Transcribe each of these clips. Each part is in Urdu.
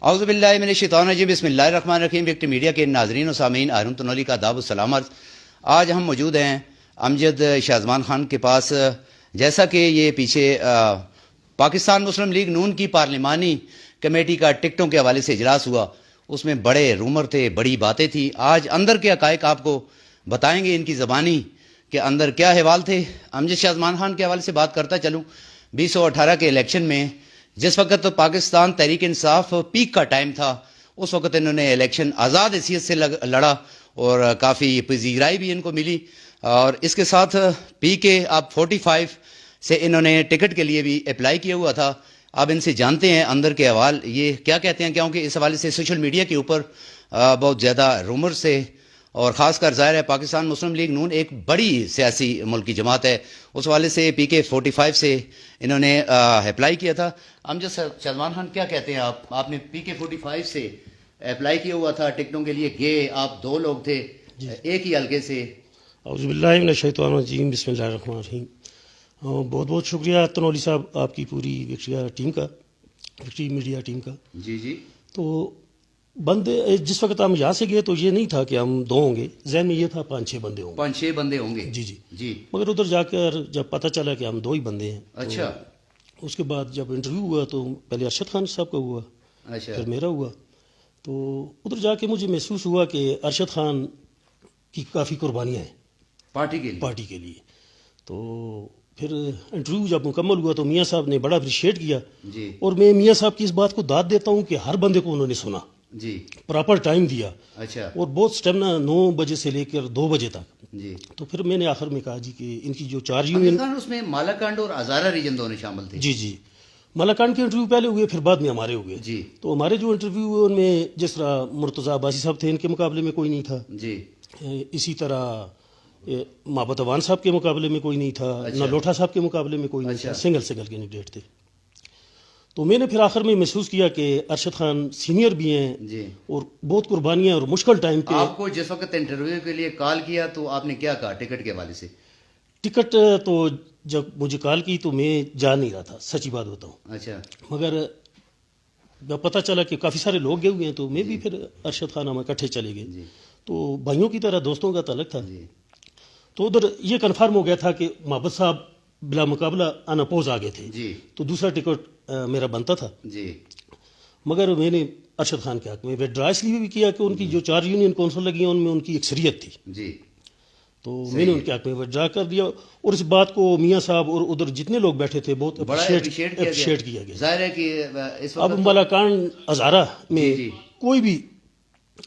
اعوذ باللہ من الشیطان الرجیم بسم اللہ الرحمن الرحیم۔ وکٹری میڈیا کے ناظرین و سامعین، ہارون تنولی کا آداب السلام عرض۔ آج ہم موجود ہیں امجد شازمان خان کے پاس۔ جیسا کہ یہ پیچھے پاکستان مسلم لیگ نون کی پارلیمانی کمیٹی کا ٹکٹوں کے حوالے سے اجلاس ہوا، اس میں بڑے رومر تھے، بڑی باتیں تھی۔ آج اندر کے حقائق آپ کو بتائیں گے، ان کی زبانی کہ اندر کیا احوال تھے۔ امجد شازمان خان کے حوالے سے بات کرتا چلوں۔ 2018 کے الیکشن میں جس وقت پاکستان تحریک انصاف پیک کا ٹائم تھا، اس وقت انہوں نے الیکشن آزاد حیثیت سے لڑا اور کافی پذیرائی بھی ان کو ملی، اور اس کے ساتھ پی کے اب 45 سے انہوں نے ٹکٹ کے لیے بھی اپلائی کیا ہوا تھا۔ اب ان سے جانتے ہیں اندر کے احوال یہ کیا کہتے ہیں، کیونکہ اس حوالے سے سوشل میڈیا کے اوپر بہت زیادہ رومر سے، اور خاص کر ظاہر ہے پاکستان مسلم لیگ نون ایک بڑی سیاسی ملکی جماعت ہے، اس حوالے سے پی کے 45 سے انہوں نے اپلائی کیا تھا۔ امجد شازمان خان کیا کہتے ہیں آپ نے پی کے 45 سے اپلائی کیا ہوا تھا ٹکٹوں کے لیے، گئے آپ 2 لوگ تھے ایک ہی حلقے سے۔ اعوذ باللہ من الشیطان الرجیم بسم اللہ الرحمن الرحیم۔ بہت بہت شکریہ تنولی صاحب آپ کی پوری وکٹری میڈیا ٹیم کا۔ جی تو بندے جس وقت ہم یہاں سے گئے تو یہ نہیں تھا کہ ہم 2 ہوں گے، ذہن میں یہ تھا 5-6 بندے ہوں گے، 5-6 بندے ہوں گے۔ جی مگر ادھر جا کر جب پتہ چلا کہ ہم 2 ہی بندے ہیں، اچھا، اس کے بعد جب انٹرویو ہوا تو پہلے ارشد خان صاحب کا ہوا، اچھا، پھر میرا ہوا۔ تو ادھر جا کے مجھے محسوس ہوا کہ ارشد خان کی کافی قربانیاں ہیں پارٹی کے لیے۔ تو پھر انٹرویو جب مکمل ہوا تو میاں صاحب نے بڑا اپریشیٹ کیا، جی اور میں میاں صاحب کی اس بات کو داد دیتا ہوں کہ ہر بندے کو انہوں نے سنا، جی، پراپر ٹائم دیا، اچھا، اور بہت سٹیمنا 9 بجے سے لے کر 2 بجے تک۔ جی۔ تو پھر میں نے آخر میں کہا جی کہ ان کی جو 4 یونین، اس میں مالاکنڈ اور ہزارہ ریجن دونوں شامل تھے۔ جی مالاکنڈ کے انٹرویو پہلے ہوئے، پھر بعد میں ہمارے ہوئے۔ جی تو ہمارے جو انٹرویو ہوئے ان میں جس طرح مرتضیٰ عباسی صاحب تھے، ان کے مقابلے میں کوئی نہیں تھا۔ جی، اسی طرح محبت اوان صاحب کے مقابلے میں کوئی نہیں تھا، اچھا، نہ لوٹھا صاحب کے مقابلے میں کوئی نہیں اچھا، تھا، سنگل کینڈیڈیٹ تھے۔ تو میں نے پھر آخر میں محسوس کیا کہ ارشد خان سینئر بھی ہیں، جی۔ اور بہت قربانیاں اور مشکل ٹائم پہ۔ آپ کو جس وقت انٹرویو کے لیے کال کیا تو آپ نے کیا کہا ٹکٹ کے حوالے سے؟ ٹکٹ تو جب مجھے کال کی تو میں جا نہیں رہا تھا، سچی بات بتاؤں، اچھا، مگر جب پتہ چلا کہ کافی سارے لوگ گئے ہوئے ہیں تو میں بھی پھر ارشد خان ہم اکٹھے چلے گئے۔ جی تو بھائیوں کی طرح دوستوں کا تعلق تھا۔ جی، تو ادھر یہ کنفرم ہو گیا تھا کہ محبت صاحب بلا مقابلہ ان اپوز آ گئے تھے، جی تو دوسرا ٹکٹ میرا بنتا تھا۔ جی، مگر میں نے ارشد خان کے حق میں وڈرا اس لیے بھی کیا کہ ان کی جو 4 یونین کونسل لگی ہیں ان میں ان کی اکثریت تھی، جی، تو میں نے ان کے حق میں وڈرا کر دیا، اور اس بات کو میاں صاحب اور ادھر جتنے لوگ بیٹھے تھے بہت بڑا اپریشیٹ کیا گیا۔ ظاہر ہے کہ اس اب وقت مالاکنڈ ہزارہ میں جی کوئی بھی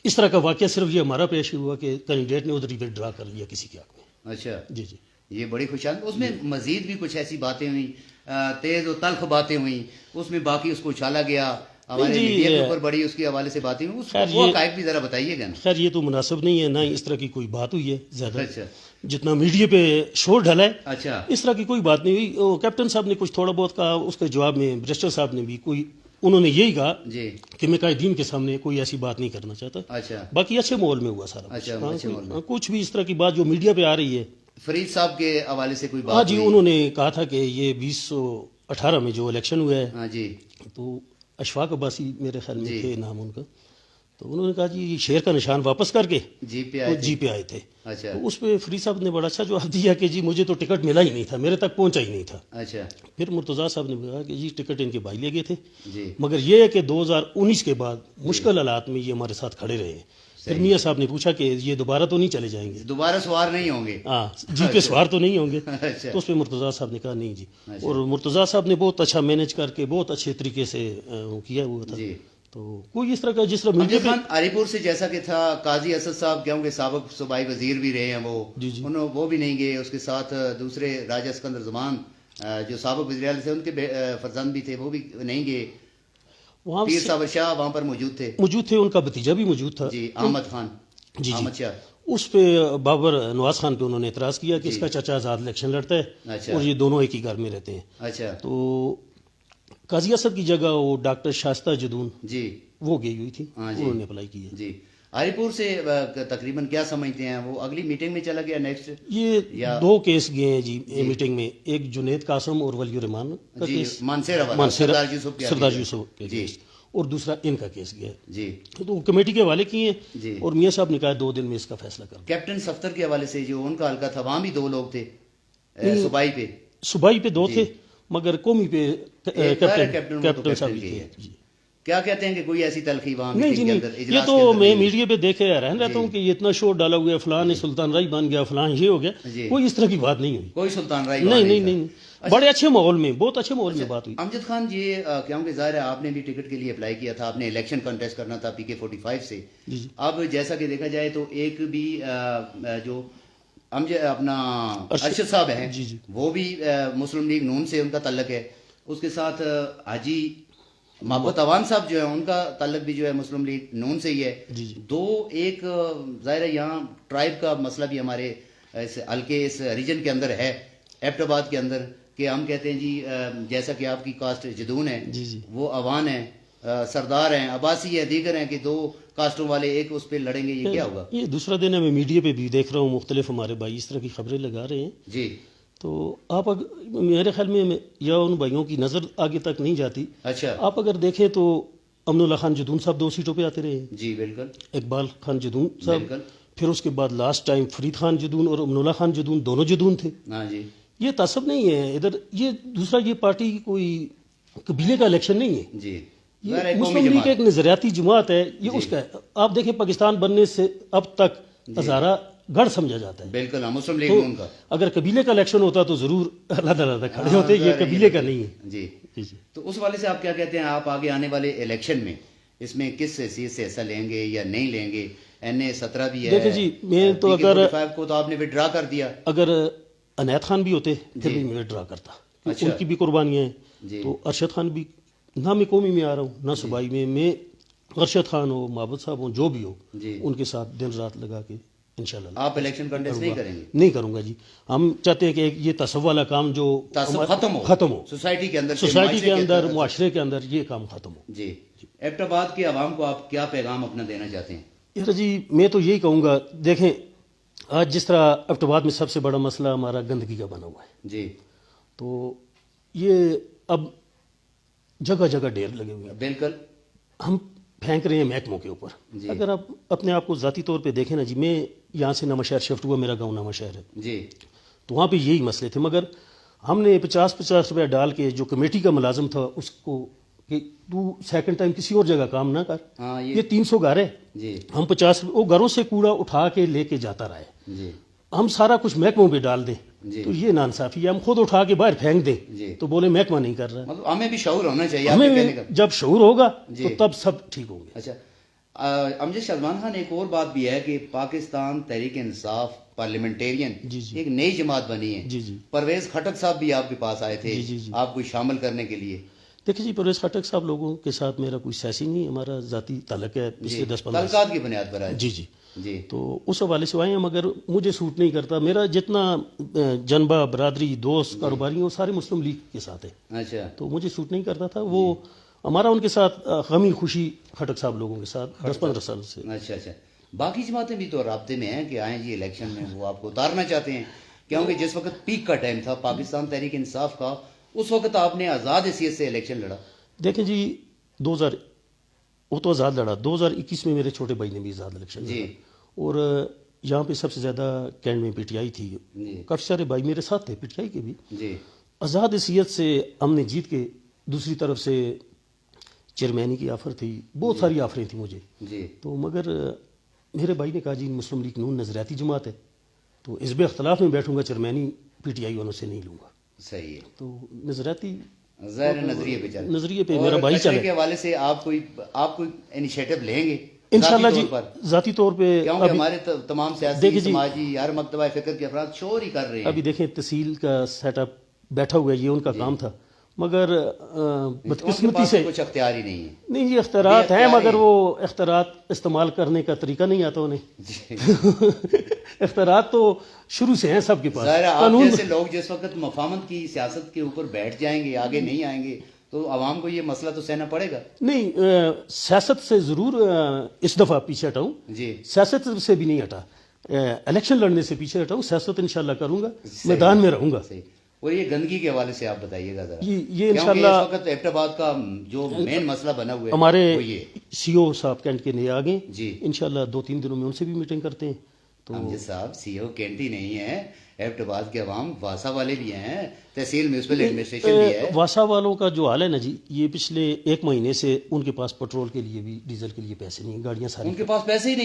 اس طرح کا واقعہ صرف یہ ہمارا پیش ہوا کہ کینڈیڈیٹ نے ادھر ہی وڈرا کر لیا کسی کے حق میں۔ اچھا، جی یہ بڑی خوشحال۔ اس میں مزید بھی کچھ ایسی باتیں ہوئیں، تیز و تلخ باتیں ہوئیں، اس میں باقی اس کو اچھالا گیا، ہمارے میڈیا کے اوپر بڑی اس کے حوالے سے باتیں ہوئی، اس وہ حقائق بھی ذرا بتائیے گا نا۔ خیر یہ تو مناسب نہیں ہے، نہ ہی اس طرح کی کوئی بات ہوئی ہے زیادہ، اچھا، جتنا میڈیا پہ شور ڈھلا ہے اچھا، اس طرح کی کوئی بات نہیں ہوئی۔ کیپٹن صاحب نے کچھ تھوڑا بہت کہا، اس کے جواب میں برسٹر صاحب نے بھی انہوں نے یہی کہا جی، کہ میں قائدین کے سامنے کوئی ایسی بات نہیں کرنا چاہتا۔ اچھا، باقی اچھے ماحول میں ہوا سارا۔ اچھا، اچھے ماحول میں۔ کچھ بھی اس طرح کی بات جو میڈیا پہ آ رہی ہے، فرید صاحب کے حوالے سے کوئی ہاں بات جی، ہوئی؟ انہوں نے کہا تھا کہ یہ 2018 میں جو الیکشن ہوا ہے، ہاں جی، تو اشفاق عباسی میرے خیال میں جی، تھے نام ان کا، تو انہوں نے کہا جی یہ شیر کا نشان واپس کر کے جی پہ وہ آئے جی تھے۔ پہ آئے تھے۔ اچھا، تو اس پہ فرید صاحب نے بڑا اچھا جواب دیا کہ جی مجھے تو ٹکٹ ملا ہی نہیں تھا، میرے تک پہنچا ہی نہیں تھا۔ اچھا، پھر مرتضیٰ صاحب نے کہا کہ جی ٹکٹ ان کے بھائی لے گئے تھے، جی، مگر یہ ہے کہ 2019 کے بعد مشکل حالات میں یہ ہمارے ساتھ کھڑے رہے ہیں۔ پھر میاں صاحب نے پوچھا کہ یہ دوبارہ تو نہیں چلے جائیں گے، دوبارہ سوار نہیں ہوں گے؟ ہاں جی پہ سوار تو نہیں ہوں گے؟ اچھا، تو اس پہ مرتضیٰ صاحب نے کہا نہیں جی، اور مرتضیٰ صاحب نے بہت اچھا مینج کر کے بہت اچھے طریقے سے کیا ہوا تھا۔ جی۔ تو کوئی اس طرح کا جس طرح میڈیا امجد خان علی پور سے جیسا کہ تھا، قاضی اسد صاحب کیونکہ سابق صوبائی وزیر بھی رہے ہیں وہ بھی نہیں گئے، اس کے ساتھ دوسرے راجہ اسکندر زمان جو سابق وزیر اعلیٰ تھے ان کے فرزند بھی تھے، وہ بھی نہیں گئے۔ وہاں پیر صابر شاہ وہاں پر موجود تھے، ان کا بھتیجا بھی موجود تھا، جی، احمد خان، جی احمد شاہ۔ اس پہ بابر نواز خان پہ انہوں نے اعتراض کیا کہ اس کا چچا آزاد الیکشن لڑتا ہے اچھا، اور یہ دونوں ایک ہی گھر میں رہتے ہیں۔ اچھا، تو قاضی اسد کی جگہ وہ ڈاکٹر شائستہ جدون جی، وہ گئی ہوئی تھی، ہاں جی، انہوں نے اپلائی کی ہے۔ جی۔ علی پور سے تقریباً کیا سمجھتے ہیں، وہ اگلی میٹنگ میں چلا گیا نیکسٹ؟ یہ 2 کیس گئے ہیں جی میٹنگ میں، ایک جنید قاسم اور ولی الرحمان کا کیس، مانسیرا والا، سردار یوسف کے جی، کیس۔ اور دوسرا ان کا کیس گیا ہے جی تو وہ کمیٹی کے حوالے کیے جی ہیں اور میاں صاحب نے کہا 2 دن میں اس کا فیصلہ کر دیں. کیپٹن صفتر کے حوالے سے جو ان کا حلقہ تھا وہاں بھی 2 لوگ تھے صوبائی پہ صوبائی پہ 2 تھے مگر قومی پہ کیپٹن کیپٹن صاحب بھی تھے. جی کیا کہتے ہیں کہ کوئی ایسی تلخی وہاں نہیں جی میٹنگ کے نہیں اندر یہ اجلاس تو کے اندر میں نہیں ہوئی؟ میڈیا پہ دیکھے رہن رہتا ہوں کہ یہ اتنا شور ڈالا ہوا ہے فلاں نے سلطان رائی بن گیا فلاں یہ ہو گیا جی کوئی اس طرح کی بات نہیں ہوئی. کوئی سلطان رائی نہیں نہیں نہیں بڑے اچھے ماحول میں بہت اچھے ماحول میں بات ہوئی. امجد خان جی کیونکہ ظاہر ہے آپ نے بھی ٹکٹ کے لیے اپلائی کیا تھا آپ نے الیکشن کنٹیسٹ کرنا تھا PK-45 سے. جی جی اب جیسا کہ دیکھا جائے تو ایک بھی جو اپنا ارشد صاحب ہیں جی جی وہ بھی مسلم لیگ نون سے ان کا تعلق ہے. اس کے ساتھ حاجی محبت عوان صاحب جو ہے ان کا تعلق بھی جو ہے مسلم لیگ نون سے ہی ہے. جی جی دو ایک ظاہر ہے یہاں ٹرائب کا مسئلہ بھی ہمارے اس حلقے اس ریجن کے اندر ہے ایبٹ آباد کے اندر کہ ہم کہتے ہیں جی جیسا کہ آپ کی کاسٹ جدون ہے جی جی وہ عوان ہیں سردار ہیں عباسی ہے دیگر ہیں کہ 2 کاسٹوں والے ایک اس پہ لڑیں گے یہ کیا ہوگا؟ یہ دوسرا دن ہے میں میڈیا پہ بھی دیکھ رہا ہوں مختلف ہمارے بھائی اس طرح کی خبریں لگا رہے ہیں. جی تو آپ میرے خیال میں یا ان بھائیوں کی نظر آگے تک نہیں جاتی. اچھا آپ اگر دیکھیں تو امن اللہ خان جدون صاحب 2 سیٹوں پہ آتے رہے ہیں. جی بالکل اقبال خان جدون صاحب بالکل پھر اس کے بعد لاسٹ ٹائم فرید خان جدون اور امن اللہ خان جدون دونوں جدون تھے. ہاں جی یہ تعصب نہیں ہے ادھر. یہ دوسرا یہ پارٹی کوئی قبیلے کا الیکشن نہیں ہے. جی یہ مسلم لیگ ایک نظریاتی جماعت ہے یہ اس کا ہے. آپ دیکھیں پاکستان بننے سے اب تک ہزارہ گڑھ سمجھا جاتا ہے. بالکل مسلم لیگ ان کا اگر قبیلے کا الیکشن ہوتا تو ضرور علیحدہ علیحدہ کھڑے ہوتے. یہ قبیلے کا نہیں ہے. جی جی جی تو اس والے سے آپ کیا کہتے ہیں آپ آگے آنے والے الیکشن میں اس میں کس حیثیت سے حصہ لیں گے یا نہیں لیں گے؟ NA-17 بھی ہے. دیکھیں جی میں تو اگر PK-45 کو تو آپ نے ودرا کر دیا. اگر عنایت خان بھی ہوتے پھر بھی میں ڈرا کرتا. ان کی بھی قربانیاں ہیں. تو ارشد خان بھی نہ میں قومی میں آ رہا ہوں نہ صوبائی میں ارشد خان ہو محبت صاحب ہوں جو بھی ہو ان کے ساتھ دن رات لگا کے انشاءاللہ آپ الیکشن کنٹیسٹ نہیں کریں گے؟ نہیں کروں گا جی. ہم چاہتے ہیں کہ یہ تصوف والا کام جو ختم ہو سوسائٹی کے اندر سوسائٹی کے اندر معاشرے کے اندر یہ کام ختم ہو. جی ایبٹ آباد کے عوام کو آپ کیا پیغام اپنا دینا چاہتے ہیں؟ یار جی میں تو یہی کہوں گا دیکھیں آج جس طرح ایبٹ آباد میں سب سے بڑا مسئلہ ہمارا گندگی کا بنا ہوا ہے. جی تو یہ اب جگہ جگہ ڈھیر لگے ہوئے ہیں. بالکل ہم پھینک رہے ہیں محکموں کے اوپر. اگر آپ اپنے آپ کو ذاتی طور پہ دیکھیں نا جی میں یہاں سے نواں شہر شفٹ ہوا میرا گاؤں نواں شہر ہے. جی تو وہاں پہ یہی مسئلے تھے مگر ہم نے 50 روپے ڈال کے جو کمیٹی کا ملازم تھا اس کو کہ تو سیکنڈ ٹائم کسی اور جگہ کام نہ کر. یہ 300 گھر ہے. جی ہم 50 وہ گھروں سے کوڑا اٹھا کے لے کے جاتا رہا ہے. جی ہم سارا کچھ محکموں پہ ڈال دیں تو یہ نانصافی ہے. ہم خود اٹھا کے باہر پھینک دیں تو بولے محکمہ نہیں کر رہا. مطلب ہمیں بھی شعور ہونا چاہیے. ہمیں جب شعور ہوگا تو تب سب ٹھیک ہوں گے. اچھا امجد شازمان خان ایک اور بات بھی ہے کہ پاکستان تحریک انصاف پارلیمنٹیرین ایک نئی جماعت بنی ہے. پرویز خٹک صاحب بھی آپ کے پاس آئے تھے آپ کو شامل کرنے کے لیے. دیکھیں جی پرویز خٹک صاحب لوگوں کے ساتھ میرا کوئی سیاسی نہیں ہمارا ذاتی تعلق ہے پچھلے 10-15 تعلقات کی بنیاد پر ہے. جی جی جی تو اس حوالے سے آئے ہیں مگر مجھے سوٹ نہیں کرتا. میرا جتنا جنبہ برادری دوست کاروباری ہیں وہ سارے مسلم لیگ کے ساتھ ہیں. اچھا تو مجھے سوٹ نہیں کرتا تھا وہ ہمارا ان کے ساتھ غمی خوشی خٹک صاحب لوگوں کے ساتھ 10-15 سال سے. اچھا اچھا باقی جماعتیں بھی تو رابطے میں ہیں کہ آئیں جی الیکشن میں وہ آپ کو اتارنا چاہتے ہیں کیونکہ جس وقت پیک کا ٹائم تھا پاکستان تحریک انصاف کا اس وقت آپ نے آزاد حیثیت سے الیکشن لڑا. دیکھیں جی 2000 وہ تو آزاد لڑا 2021 میں میرے چھوٹے بھائی نے بھی آزاد الیکشن لڑا. اور یہاں پہ سب سے زیادہ کینڈ میں PTI تھی. کافی سارے بھائی میرے ساتھ تھے PTI کے بھی. آزاد حیثیت سے ہم نے جیت کے دوسری طرف سے چیئرمینی کی آفر تھی بہت ساری آفریں تھیں مجھے. تو مگر میرے بھائی نے کہا جی مسلم لیگ نون نظریاتی جماعت ہے تو حزب اختلاف میں بیٹھوں گا چیئرمینی PTI والوں سے نہیں لوں گا. صحیح ہے. تو نظریاتی نظریے پہ میرا بھائی چلے کے حوالے سے آپ کوئی انیشیٹو لیں گے انشاءاللہ جی ذاتی طور پہ. کیونکہ ہمارے تمام سیاسی سماجی ہر مکتبہ فکر کے افراد شور ہی کر رہے ہیں. ابھی دیکھیں تحصیل کا سیٹ اپ بیٹھا ہوا ہے یہ ان کا کام تھا مگر بدقسمتی سے کچھ اختیار ہی نہیں ہے. نہیں یہ اختیارات ہیں مگر وہ اختیارات استعمال کرنے کا طریقہ نہیں آتا انہیں. اختیارات تو شروع سے ہیں سب کے پاس. آپ جیسے لوگ جس وقت مفاہمت کی سیاست کے اوپر بیٹھ جائیں گے آگے نہیں آئیں گے تو عوام کو یہ مسئلہ تو سہنا پڑے گا. نہیں سیاست سے ضرور اس دفعہ پیچھے ہٹاؤں. سیاست سے بھی نہیں ہٹا الیکشن لڑنے سے پیچھے ہٹاؤں. سیاست انشاءاللہ کروں گا میدان میں رہوں گا. اور یہ گندگی کے حوالے سے آپ بتائیے گا ذرا، یہ کیونکہ انشاءاللہ اس وقت ایبٹ آباد کا جو مین مسئلہ بنا ہوا ہے ہمارے وہ یہ سی او صاحب کینٹ کے نئے آ گئے، جی انشاءاللہ 2-3 دنوں میں ان سے بھی میٹنگ کرتے ہیں. تو امجد صاحب سی او کینٹی نہیں ہے، ایبٹ آباد کے عوام واسا والے بھی ہیں، تحصیل میونسپل ایڈمنسٹریشن بھی ہے. واسا والوں کا جو حال ہے نا جی، یہ پچھلے 1 مہینے سے ان کے پاس پیٹرول کے لیے بھی ڈیزل کے لیے پیسے نہیں ہیں، گاڑیاں ساری ان کے پاس پیسے ہی نہیں.